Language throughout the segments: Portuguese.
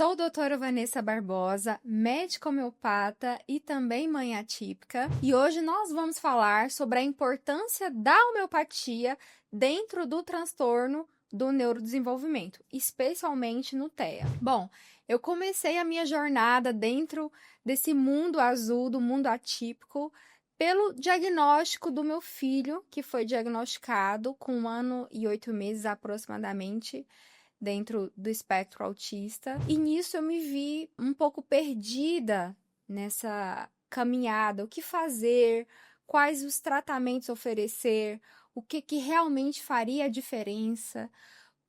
Sou doutora Vanessa Barbosa, médica homeopata e também mãe atípica, e hoje nós vamos falar sobre a importância da homeopatia dentro do transtorno do neurodesenvolvimento, especialmente no TEA. Bom, eu comecei a minha jornada dentro desse mundo azul, do mundo atípico, pelo diagnóstico do meu filho, que foi diagnosticado com 1 ano e 8 meses aproximadamente, dentro do espectro autista. E nisso eu me vi um pouco perdida nessa caminhada. O que fazer? Quais os tratamentos oferecer? O que realmente faria a diferença?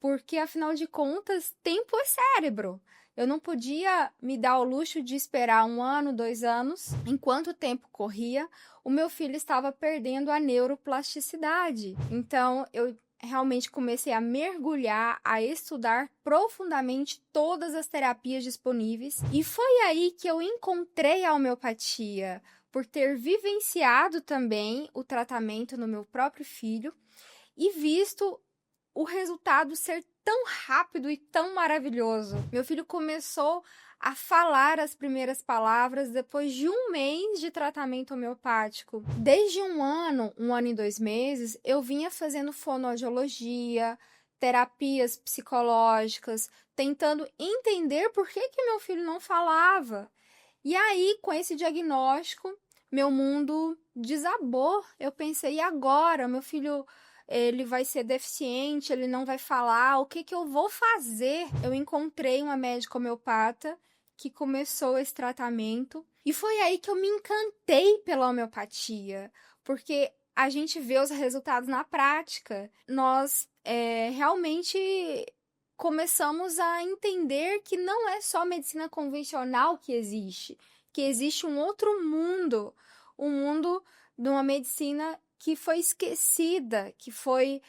Porque, afinal de contas, tempo é cérebro. Eu não podia me dar o luxo de esperar 1 ano, 2 anos. Enquanto o tempo corria, o meu filho estava perdendo a neuroplasticidade. Então, eu realmente comecei a mergulhar, a estudar profundamente todas as terapias disponíveis. E foi aí que eu encontrei a homeopatia, por ter vivenciado também o tratamento no meu próprio filho e visto o resultado ser tão rápido e tão maravilhoso. Meu filho começou a falar as primeiras palavras depois de 1 mês de tratamento homeopático. Desde 1 ano, 1 ano e 2 meses, eu vinha fazendo fonoaudiologia, terapias psicológicas, tentando entender por que meu filho não falava. E aí, com esse diagnóstico, meu mundo desabou. Eu pensei, e agora? Meu filho, ele vai ser deficiente, ele não vai falar, o que eu vou fazer? Eu encontrei uma médica homeopata que começou esse tratamento e foi aí que eu me encantei pela homeopatia, porque a gente vê os resultados na prática. Nós realmente começamos a entender que não é só medicina convencional que existe um outro mundo, um mundo de uma medicina que foi esquecida, que foi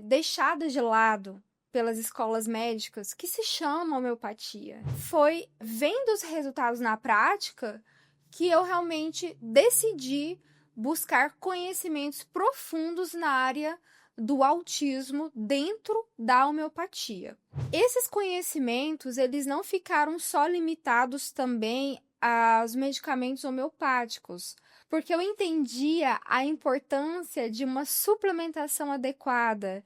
deixada de lado pelas escolas médicas, que se chama homeopatia. Foi vendo os resultados na prática que eu realmente decidi buscar conhecimentos profundos na área do autismo dentro da homeopatia. Esses conhecimentos, eles não ficaram só limitados também aos medicamentos homeopáticos, porque eu entendia a importância de uma suplementação adequada.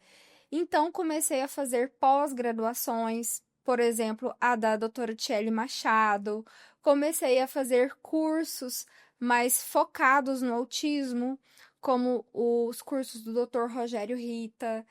Então, comecei a fazer pós-graduações, por exemplo, a da doutora Tchely Machado. Comecei a fazer cursos mais focados no autismo, como os cursos do Dr. Rogério Rita.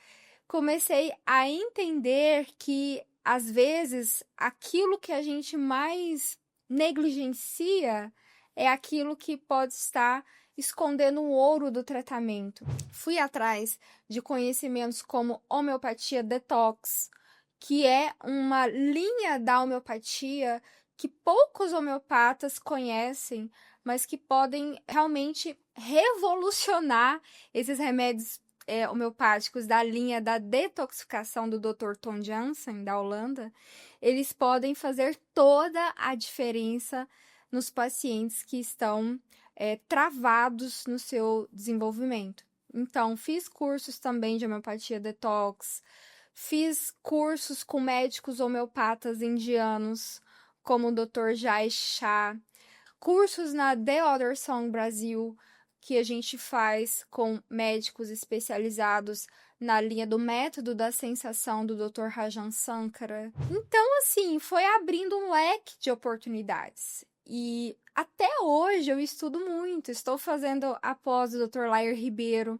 Comecei a entender que, às vezes, aquilo que a gente mais negligencia é aquilo que pode estar escondendo o ouro do tratamento. Fui atrás de conhecimentos como homeopatia detox, que é uma linha da homeopatia que poucos homeopatas conhecem, mas que podem realmente revolucionar esses remédios homeopáticos da linha da detoxificação do Dr. Tom Jansen, da Holanda. Eles podem fazer toda a diferença nos pacientes que estão travados no seu desenvolvimento. Então, fiz cursos também de homeopatia detox, fiz cursos com médicos homeopatas indianos, como o Dr. Jai Shah, cursos na The Other Song Brasil, que a gente faz com médicos especializados na linha do método da sensação do Dr. Rajan Sankara. Então, assim, foi abrindo um leque de oportunidades. E até hoje eu estudo muito. Estou fazendo a pós do Dr. Lair Ribeiro,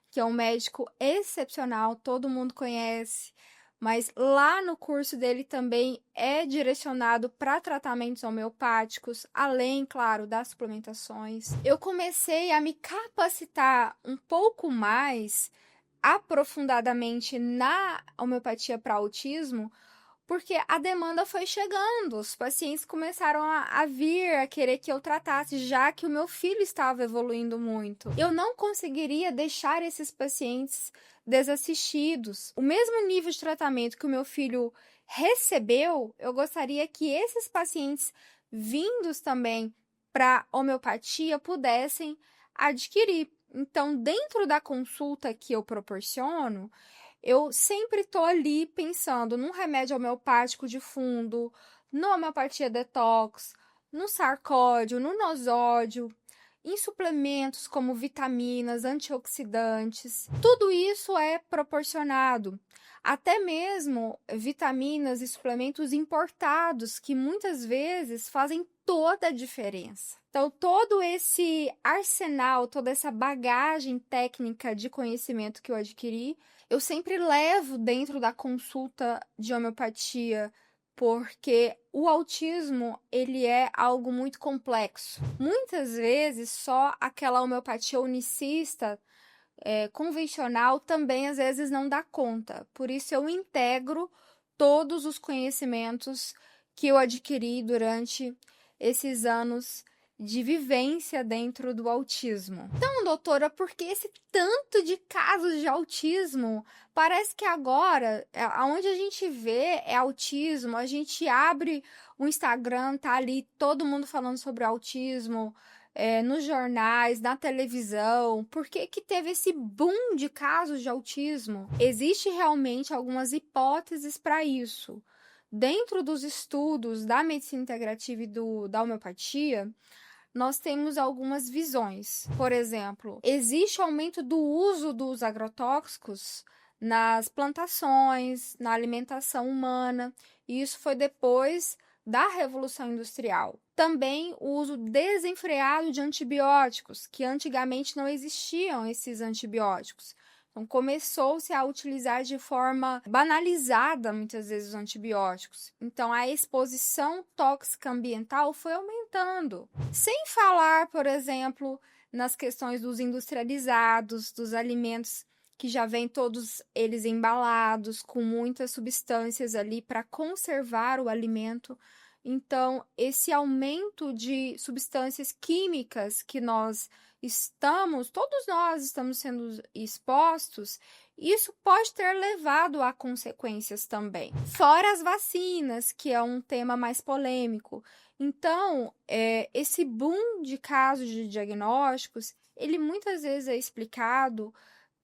que é um médico excepcional, todo mundo conhece. Mas lá no curso dele também é direcionado para tratamentos homeopáticos, além, claro, das suplementações. Eu comecei a me capacitar um pouco mais aprofundadamente na homeopatia para autismo, porque a demanda foi chegando, os pacientes começaram a vir, a querer que eu tratasse, já que o meu filho estava evoluindo muito. Eu não conseguiria deixar esses pacientes desassistidos. O mesmo nível de tratamento que o meu filho recebeu, eu gostaria que esses pacientes vindos também para homeopatia pudessem adquirir. Então, dentro da consulta que eu proporciono, eu sempre estou ali pensando num remédio homeopático de fundo, no homeopatia detox, no sarcódio, no nosódio, em suplementos como vitaminas, antioxidantes. Tudo isso é proporcionado. Até mesmo vitaminas e suplementos importados, que muitas vezes fazem toda a diferença. Então, todo esse arsenal, toda essa bagagem técnica de conhecimento que eu adquiri, eu sempre levo dentro da consulta de homeopatia, porque o autismo, ele é algo muito complexo. Muitas vezes, só aquela homeopatia unicista, convencional, também às vezes não dá conta. Por isso, eu integro todos os conhecimentos que eu adquiri durante esses anos de vivência dentro do autismo. Então, doutora, por que esse tanto de casos de autismo? Parece que agora, aonde a gente vê é autismo, a gente abre o Instagram, tá ali todo mundo falando sobre autismo, nos jornais, na televisão. Por que que teve esse boom de casos de autismo? Existe realmente algumas hipóteses para isso. Dentro dos estudos da medicina integrativa e da homeopatia, nós temos algumas visões. Por exemplo, existe aumento do uso dos agrotóxicos nas plantações, na alimentação humana, e isso foi depois da Revolução Industrial. Também o uso desenfreado de antibióticos, que antigamente não existiam esses antibióticos. Então, começou-se a utilizar de forma banalizada, muitas vezes, os antibióticos. Então, a exposição tóxica ambiental foi aumentando. Sem falar, por exemplo, nas questões dos industrializados, dos alimentos que já vêm todos eles embalados, com muitas substâncias ali para conservar o alimento. Então, esse aumento de substâncias químicas que todos nós estamos sendo expostos, isso pode ter levado a consequências também. Fora as vacinas, que é um tema mais polêmico. Então, esse boom de casos de diagnósticos, ele muitas vezes é explicado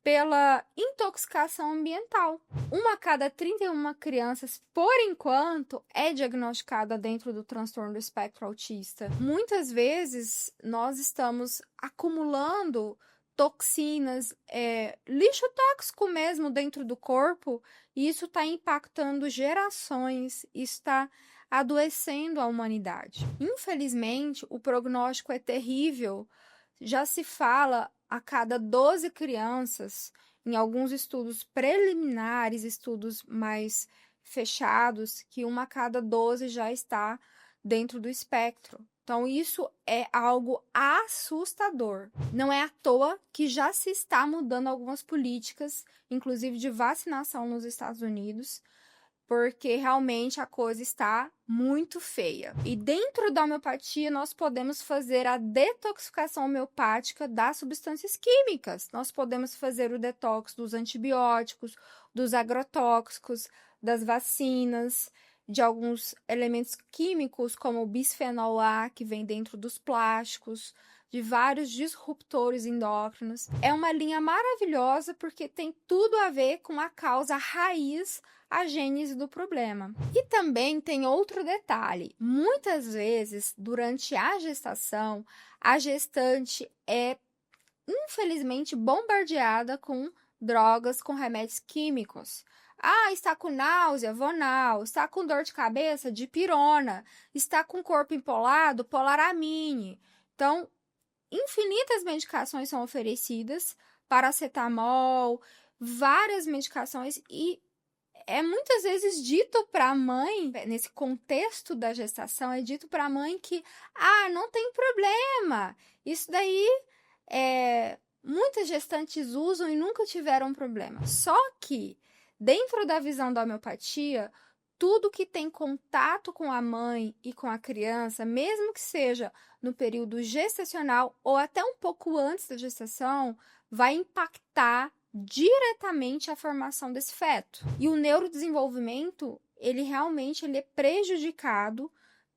pela intoxicação ambiental. Uma a cada 31 crianças, por enquanto, é diagnosticada dentro do transtorno do espectro autista. Muitas vezes, nós estamos acumulando toxinas, lixo tóxico mesmo dentro do corpo, e isso está impactando gerações, isso está adoecendo a humanidade. Infelizmente, o prognóstico é terrível. Já se fala a cada 12 crianças, em alguns estudos preliminares, estudos mais fechados, que uma a cada 12 já está dentro do espectro. Então, isso é algo assustador. Não é à toa que já se está mudando algumas políticas, inclusive de vacinação nos Estados Unidos, porque realmente a coisa está muito feia. E dentro da homeopatia, nós podemos fazer a detoxificação homeopática das substâncias químicas. Nós podemos fazer o detox dos antibióticos, dos agrotóxicos, das vacinas, de alguns elementos químicos, como o bisfenol A, que vem dentro dos plásticos, de vários disruptores endócrinos. É uma linha maravilhosa porque tem tudo a ver com a causa raiz, a gênese do problema. E também tem outro detalhe: muitas vezes, durante a gestação, a gestante é, infelizmente, bombardeada com drogas, com remédios químicos. Está com náusea? Vonal. Está com dor de cabeça? Dipirona. Está com corpo empolado? Polaramine. Então, infinitas medicações são oferecidas, paracetamol, várias medicações, e muitas vezes dito para a mãe, nesse contexto da gestação, é dito para a mãe que, não tem problema, isso daí muitas gestantes usam e nunca tiveram problema. Só que, dentro da visão da homeopatia, tudo que tem contato com a mãe e com a criança, mesmo que seja no período gestacional ou até um pouco antes da gestação, vai impactar diretamente a formação desse feto. E o neurodesenvolvimento, ele realmente é prejudicado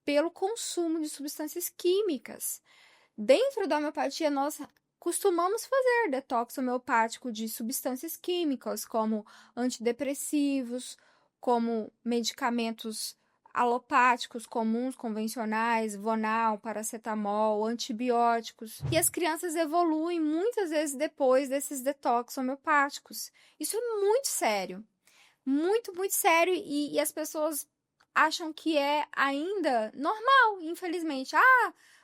pelo consumo de substâncias químicas. Dentro da homeopatia, nós costumamos fazer detox homeopático de substâncias químicas, como antidepressivos, como medicamentos alopáticos comuns, convencionais, Vonal, paracetamol, antibióticos. E as crianças evoluem muitas vezes depois desses detox homeopáticos. Isso é muito sério. Muito, muito sério. E as pessoas acham que é ainda normal, infelizmente.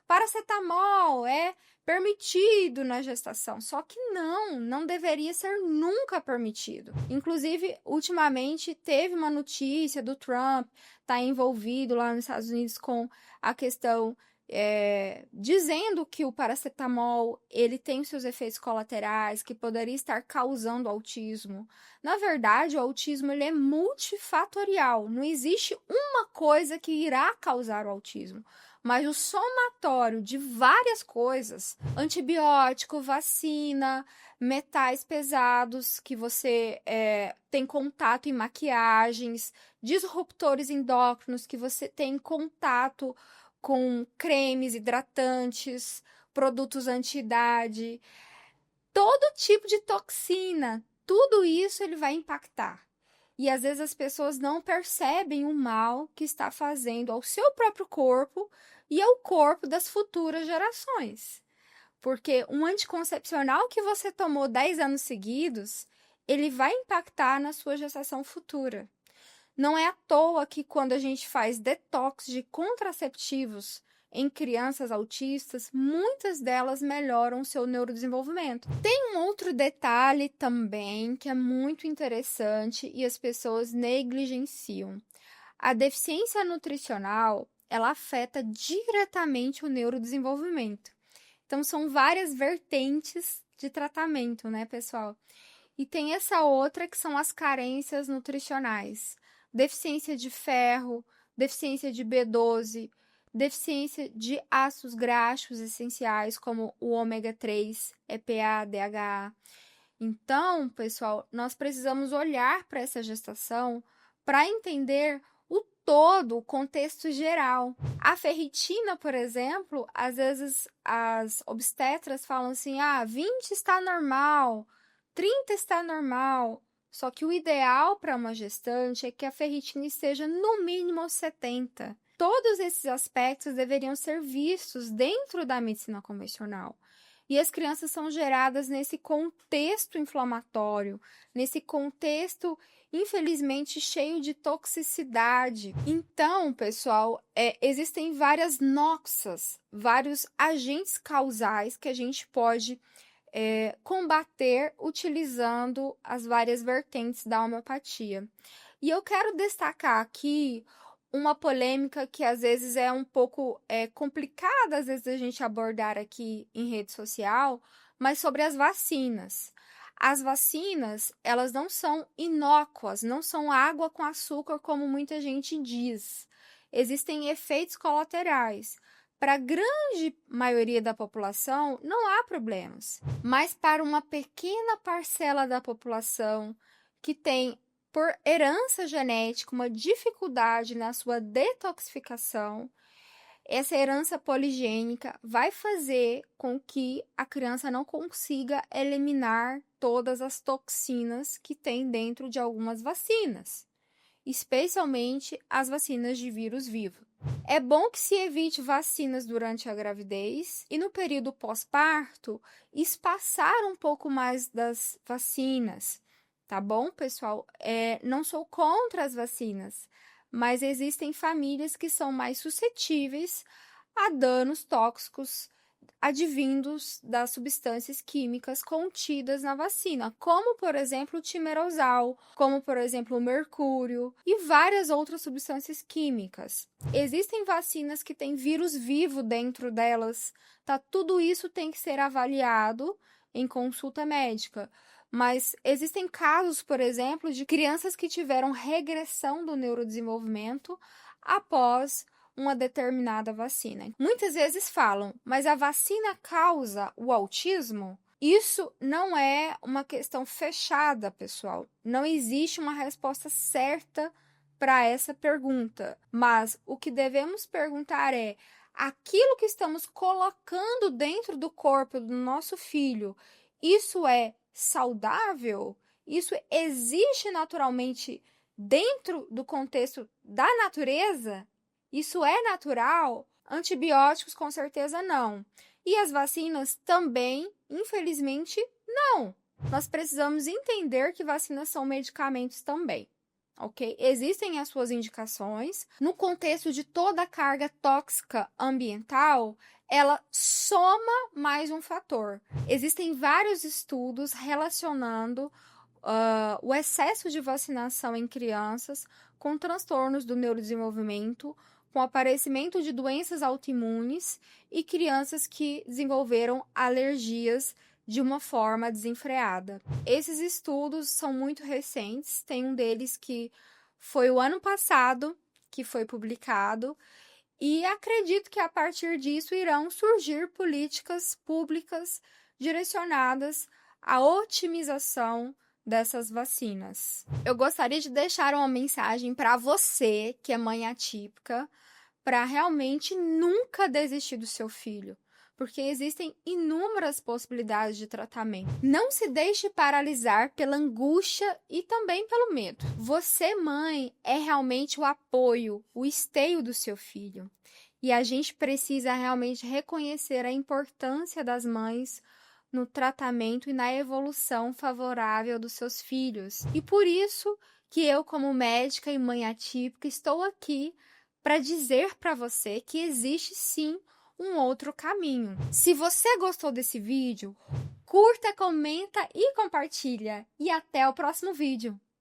Paracetamol é permitido na gestação, só que não deveria ser nunca permitido. Inclusive, ultimamente teve uma notícia do Trump tá envolvido lá nos Estados Unidos com a questão dizendo que o paracetamol ele tem seus efeitos colaterais, que poderia estar causando autismo. Na verdade, o autismo ele é multifatorial. Não existe uma coisa que irá causar o autismo, mas o somatório de várias coisas, antibiótico, vacina, metais pesados que você tem contato em maquiagens, disruptores endócrinos que você tem contato com cremes hidratantes, produtos anti-idade, todo tipo de toxina, tudo isso ele vai impactar. E às vezes as pessoas não percebem o mal que está fazendo ao seu próprio corpo e ao corpo das futuras gerações. Porque um anticoncepcional que você tomou 10 anos seguidos, ele vai impactar na sua gestação futura. Não é à toa que quando a gente faz detox de contraceptivos em crianças autistas, muitas delas melhoram o seu neurodesenvolvimento. Tem um outro detalhe também que é muito interessante e as pessoas negligenciam. A deficiência nutricional, ela afeta diretamente o neurodesenvolvimento. Então, são várias vertentes de tratamento, né, pessoal? E tem essa outra que são as carências nutricionais. Deficiência de ferro, deficiência de B12, deficiência de ácidos graxos essenciais, como o ômega 3, EPA, DHA. Então, pessoal, nós precisamos olhar para essa gestação para entender o todo, o contexto geral. A ferritina, por exemplo, às vezes as obstetras falam assim, 20 está normal, 30 está normal. Só que o ideal para uma gestante é que a ferritina esteja no mínimo 70. Todos esses aspectos deveriam ser vistos dentro da medicina convencional. E as crianças são geradas nesse contexto inflamatório, nesse contexto, infelizmente, cheio de toxicidade. Então, pessoal, existem várias noxas, vários agentes causais que a gente pode combater utilizando as várias vertentes da homeopatia. E eu quero destacar aqui uma polêmica que às vezes é um pouco complicada, às vezes a gente abordar aqui em rede social, mas sobre as vacinas. As vacinas, elas não são inócuas, não são água com açúcar como muita gente diz. Existem efeitos colaterais. Para a grande maioria da população, não há problemas. Mas para uma pequena parcela da população que tem, por herança genética, uma dificuldade na sua detoxificação, essa herança poligênica vai fazer com que a criança não consiga eliminar todas as toxinas que tem dentro de algumas vacinas, especialmente as vacinas de vírus vivo. É bom que se evite vacinas durante a gravidez e no período pós-parto, espaçar um pouco mais das vacinas, tá bom, pessoal? Não sou contra as vacinas, mas existem famílias que são mais suscetíveis a danos tóxicos advindos das substâncias químicas contidas na vacina, como, por exemplo, o timerosal, como, por exemplo, o mercúrio e várias outras substâncias químicas. Existem vacinas que têm vírus vivo dentro delas, tá? Tudo isso tem que ser avaliado em consulta médica. Mas existem casos, por exemplo, de crianças que tiveram regressão do neurodesenvolvimento após uma determinada vacina. Muitas vezes falam, mas a vacina causa o autismo? Isso não é uma questão fechada, pessoal. Não existe uma resposta certa para essa pergunta. Mas o que devemos perguntar é: aquilo que estamos colocando dentro do corpo do nosso filho, isso é saudável? Isso existe naturalmente dentro do contexto da natureza, isso é natural? Antibióticos, com certeza, não. E as vacinas também, infelizmente, não. Nós precisamos entender que vacinas são medicamentos também, ok? Existem as suas indicações. No contexto de toda a carga tóxica ambiental, ela soma mais um fator. Existem vários estudos relacionando o excesso de vacinação em crianças com transtornos do neurodesenvolvimento, com aparecimento de doenças autoimunes e crianças que desenvolveram alergias de uma forma desenfreada. Esses estudos são muito recentes, tem um deles que foi o ano passado que foi publicado, e acredito que a partir disso irão surgir políticas públicas direcionadas à otimização dessas vacinas. Eu gostaria de deixar uma mensagem para você, que é mãe atípica, para realmente nunca desistir do seu filho, porque existem inúmeras possibilidades de tratamento. Não se deixe paralisar pela angústia e também pelo medo. Você, mãe, é realmente o apoio, o esteio do seu filho. E a gente precisa realmente reconhecer a importância das mães no tratamento e na evolução favorável dos seus filhos. E por isso que eu, como médica e mãe atípica, estou aqui para dizer para você que existe sim um outro caminho. Se você gostou desse vídeo, curta, comenta e compartilha. E até o próximo vídeo!